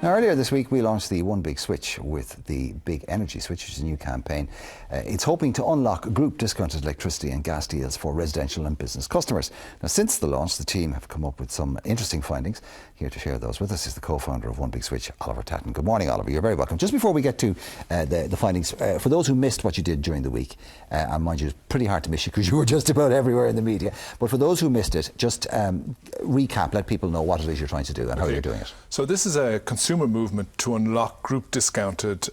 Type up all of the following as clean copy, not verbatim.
Now, earlier this week we launched the One Big Switch with the Big Energy Switch, which is a new campaign. It's hoping to unlock group discounted electricity and gas deals for residential and business customers. Now, since the launch, the team have come up with some interesting findings. Here to share those with us is the co-founder of One Big Switch, Oliver Tatton. Good morning, Oliver. You're very welcome. Just before we get to the findings, for those who missed what you did during the week, and mind you, it's pretty hard to miss you because you were just about everywhere in the media, but for those who missed it, just recap, let people know what it is you're trying to do and how you're doing it. So this is a consumer movement to unlock group discounted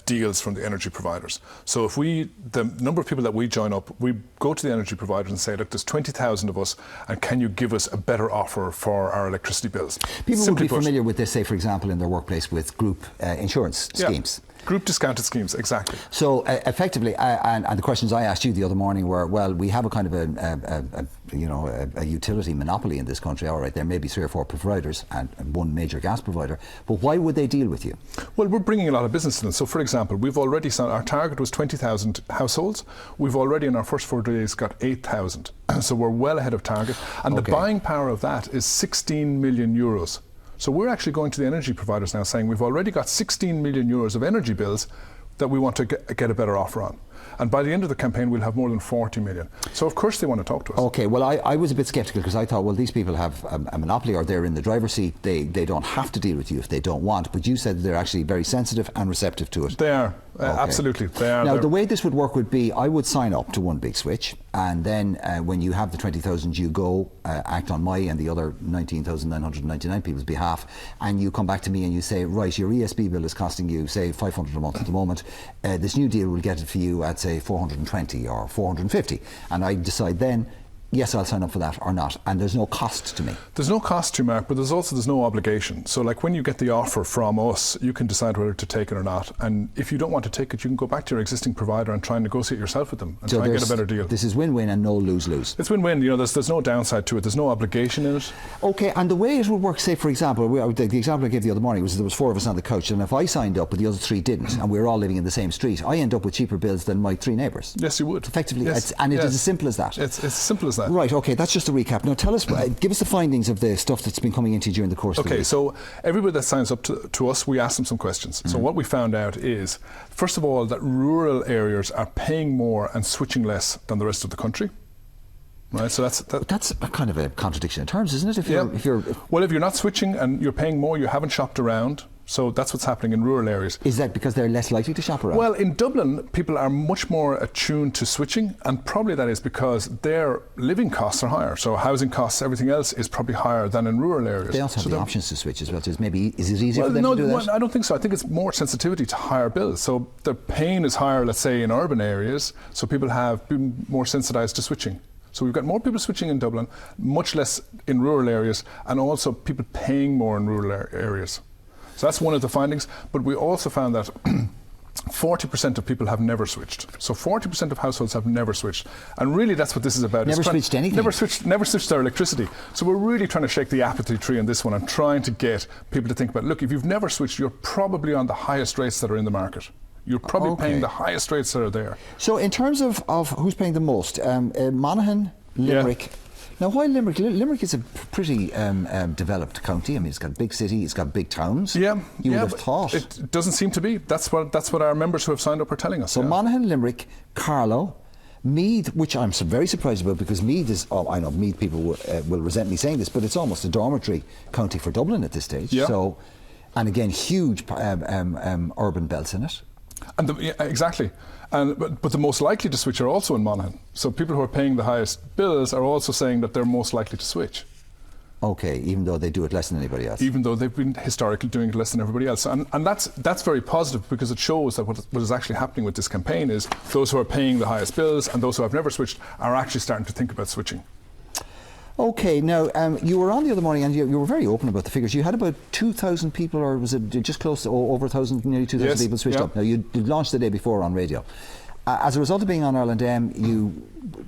deals from the energy providers. So if the number of people that we join up, we go to the energy providers and say, look, there's 20,000 of us, and can you give us a better offer for our electricity bills? People would be familiar with this, say, for example, in their workplace with group insurance schemes. Group discounted schemes, exactly. So effectively, and the questions I asked you the other morning were, well, we have a kind of a utility monopoly in this country. All right, there may be 3 or 4 providers and one major gas provider, but why would they deal with you? Well, we're bringing a lot of business to them. So, for example, we've already our target was 20,000 households. We've already in our first 4 days got 8,000. So we're well ahead of target, and the buying power of that is 16 million euros. So we're actually going to the energy providers now saying we've already got 16 million euros of energy bills that we want to get a better offer on. And by the end of the campaign, we'll have more than 40 million. So, of course, they want to talk to us. OK, well, I was a bit sceptical because I thought, well, these people have a monopoly or they're in the driver's seat. They don't have to deal with you if they don't want. But you said they're actually very sensitive and receptive to it. They are. Absolutely. They are. Now, the way this would work would be I would sign up to One Big Switch, and then when you have the 20,000, you go act on my and the other 19,999 people's behalf, and you come back to me and you say, right, your ESB bill is costing you, say, 500 a month at the moment. This new deal will get it for you at, say, 420 or 450. And I decide then, yes, I'll sign up for that or not. And there's no cost to me. There's no cost to you, Mark, but there's no obligation. So like when you get the offer from us, you can decide whether to take it or not. And if you don't want to take it, you can go back to your existing provider and try and negotiate yourself with them and try and get a better deal. This is win-win and no lose-lose. It's win-win. There's no downside to it. There's no obligation in it. OK, and the way it would work, say, for example, the example I gave the other morning was there was 4 of us on the couch, and if I signed up but the other 3 didn't, and we were all living in the same street, I end up with cheaper bills than my 3 neighbours. Yes, you would. Effectively, it is as simple as that. It's as simple as that. Right, OK, that's just a recap. Now tell us, give us the findings of the stuff that's been coming into you during the course of the week. Okay, so everybody that signs up to us, we ask them some questions. So what we found out is, first of all, that rural areas are paying more and switching less than the rest of the country. Right, so that's a kind of a contradiction in terms, isn't it? If you're not switching and you're paying more, you haven't shopped around. So that's what's happening in rural areas. Is that because they're less likely to shop around? Well, in Dublin, people are much more attuned to switching, and probably that is because their living costs are higher. So housing costs, everything else is probably higher than in rural areas. They also have the options to switch as well. So is it easier for them to do that? Well, I don't think so. I think it's more sensitivity to higher bills. So the pain is higher, let's say, in urban areas. So people have been more sensitized to switching. So we've got more people switching in Dublin, much less in rural areas, and also people paying more in rural areas. So that's one of the findings. But we also found that 40% of people have never switched. So 40% of households have never switched. And really that's what this is about. Never switched anything? Never switched their electricity. So we're really trying to shake the apathy tree on this one and trying to get people to think about, look, if you've never switched, you're probably on the highest rates that are in the market. You're probably paying the highest rates that are there. So in terms of who's paying the most, Monaghan, Limerick. Yeah. Now, why Limerick? Limerick is a pretty developed county. I mean, it's got a big city, it's got big towns. Yeah, you would have thought. It doesn't seem to be. That's what our members who have signed up are telling us. So Monaghan, Limerick, Carlow, Meath, which I'm very surprised about because Meath is, I know Meath people will resent me saying this, but it's almost a dormitory county for Dublin at this stage. Yeah. So, and again, huge urban belts in it. And exactly. But the most likely to switch are also in Monaghan. So people who are paying the highest bills are also saying that they're most likely to switch. OK, even though they do it less than anybody else. Even though they've been historically doing it less than everybody else. And that's very positive because it shows that what is actually happening with this campaign is those who are paying the highest bills and those who have never switched are actually starting to think about switching. OK, now you were on the other morning and you were very open about the figures. You had about 2,000 people, or was it just close to over 1,000, nearly 2,000 people switched up. Now you launched the day before on radio. As a result of being on Ireland M,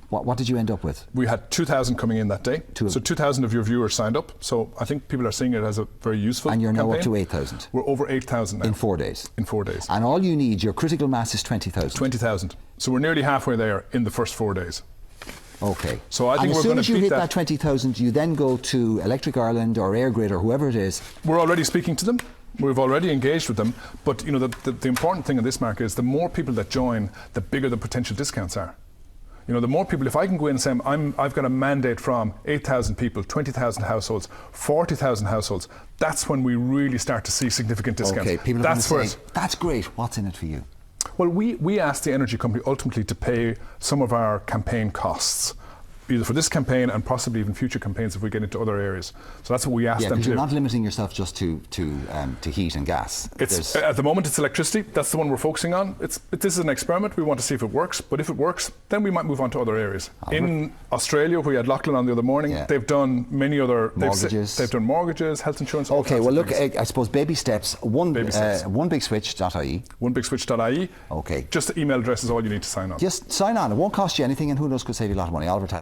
what did you end up with? We had 2,000 coming in that day. So 2,000 of your viewers signed up. So I think people are seeing it as a very useful And you're now campaign. up to 8,000? We're over 8,000 now. In 4 days? In 4 days. And all you need, your critical mass is 20,000? 20,000. So we're nearly halfway there in the first 4 days. Okay. So I think and we're going to as soon as you hit that 20,000, you then go to Electric Ireland or EirGrid or whoever it is. We're already speaking to them. We've already engaged with them, but you know the important thing in this market is the more people that join, the bigger the potential discounts are. You know, the more people, if I can go in and say, I've got a mandate from 8,000 people, 20,000 households, 40,000 households, that's when we really start to see significant discounts. Okay, people are that's going to say, that's great, what's in it for you? Well, we asked the energy company ultimately to pay some of our campaign costs, either for this campaign and possibly even future campaigns if we get into other areas. So that's what we asked them to do. You're not limiting yourself just to heat and gas. At the moment it's electricity, that's the one we're focusing on. This is an experiment, we want to see if it works, but if it works, then we might move on to other areas. In Australia, we had Lachlan on the other morning, they've done many other... Mortgages. They've done mortgages, health insurance... Okay, well look, I suppose baby steps, onebigswitch.ie. Onebigswitch.ie. Okay. Just the email address is all you need to sign on. Just sign on, it won't cost you anything, and who knows, could save you a lot of money. Oliver